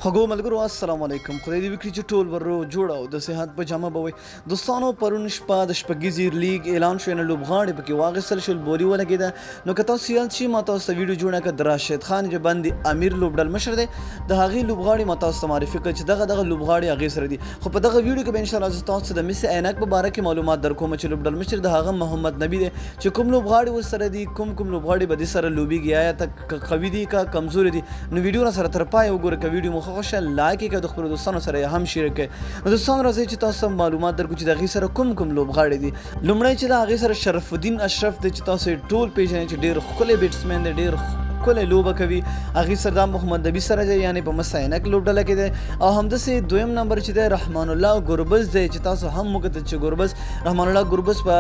خوږو ملګرو السلام علیکم. خدای دې وکړي چې ټول ورو جوړ او د صحت په جامه به وي. دوستانو پرون شپه د شپږیزې لیګ اعلان شو، نه لوبغاړي پکې واغېستل شول، بولي ولګېده. نو که تاسو یاد شي ما تاسو ته ویډیو جوړه کړه د راشد خان جبندي امیر لوبډل مشر دی، د هغې لوبغاړي ما تاسو ته معرفي کړه چې دغه لوبغاړي هغې سره دي. خو په دغه ویډیو کې به انشاءالله زه تاسو ته د مس عینک په باره کې معلومات درکوم چې لوبډل مشر د هغه محمد نبي دی چې کوم لوبغاړي ورسره دي، کوم لوبغاړي به دې سره لوبېږي، آیا ته قوي دي که کمزوري دي. نو ویډیو را سره تر پای وګوره. که ویډیو مو خوښه لایک که د خپلو دوستانو سره هم شریک کړئ. نو دوستانو راځئ چې تاسو ته معلومات درکړو چې د هغې سره کوم لوبغاړي دي. لومړی چې د هغې سره شرف الدین اشرف دی چې تاسو یې ټول پېژنئ چې ډېر ښکلی بیټسمین دی، ډېر ښکلی لوبه کوي. هغې سره دا محمد نبي سره دی، یعنې په مس عینک لوبډله کې دی. او همداسې دویم نمبر چې دی رحمان الله ګربز دی چې تاسو هم وکتل چې رحمان الله ګربز په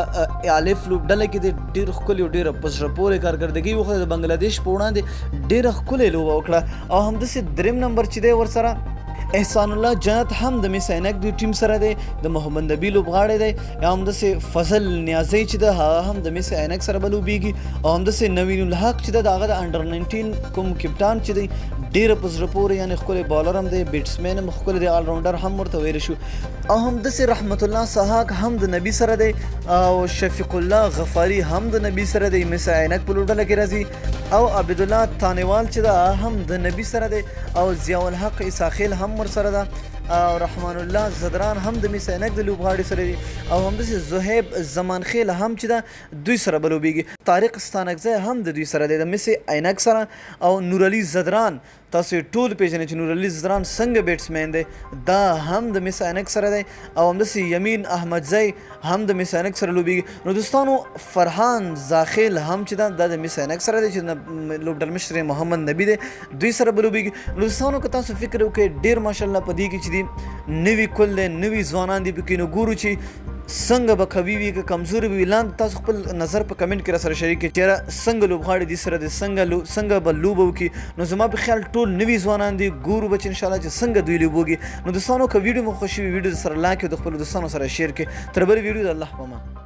الف لوبډله کې دی، ډېر ښکلي او ډېره په زړه پورې کارکردګي وښوده، د بنګلادیش په وړاندې ډېره ښکلې لوبه وکړه. او همداسې دریم نمبر چې دی ورسره احسان الله جنت هم د مس عینک د ټیم سره دی، د محمد نبي لوبغاړی دی. یا همداسې فضل نیازی چې ده هغه هم د مس عینک سره به لوبېږي. او همداسې نوین الحق چې ده د هغه د انډر 19 کوم کپټان چې دی ډېره په زړه پورې یعنې ښکلی بالر هم دی، بیټسمین هم ښکلی دی، آلراونډر هم ورته ویلی شو. او همداسې رحمت الله سحاق هم د نبي سره دی، او شفیق الله غفاري هم د نبي سره دی، مس عینک په لوبډله کې راځي. او عبدالله تانیوال چې ده هم د نبي سره دی، او ضیاء الحق اساخیل هم ورسره ده، او رحمان الله زدران هم د مس عینک د لوبغاړي سره دي. او همداسې زهیب زمانخیل هم چې ده دوی سره به لوبېږي. طارق ستانکزی هم د دوی سره دی د مس عینک سره. او نورعلي زدران تاسو یې ټول پېژنئ چې نورعلي زدران څنګه بیټسمین دی، دا هم د مس عینک سره دی. او همداسې یمین احمدزی هم د مس عینک سره لوبېږي. نو دوستانو فرحان زاخیل هم چې دا د مس عینک سره دی چې لوبډل مشر محمد نبي دی، دوی سره به لوبېږي. نو دوستانو که تاسو فکر وکړئ ډېر ماشاءالله په دې کې چې دي نوي کل دی، نوي ځوانان دي پکې. نو ګورو چې څنګه به قوي وي که کمزوري به وي. لاندې تاسو خپل نظر په کمنټ کې را سره شریک کړئ چې یاره څنګه لوبغاړي دي سره دي، څنګه به لوبه وکړي. نو زما په خیال ټول نوي ځوانان دي، ګورو به چې انشاءالله چې څنګه دوی لوبوږي. نو دوستانو که ویډیو مو خوښ وي ویډیو سره لایک او د خپلو دوستانو سره شیر کړئ. تر بلې ویډیو د الله په امان.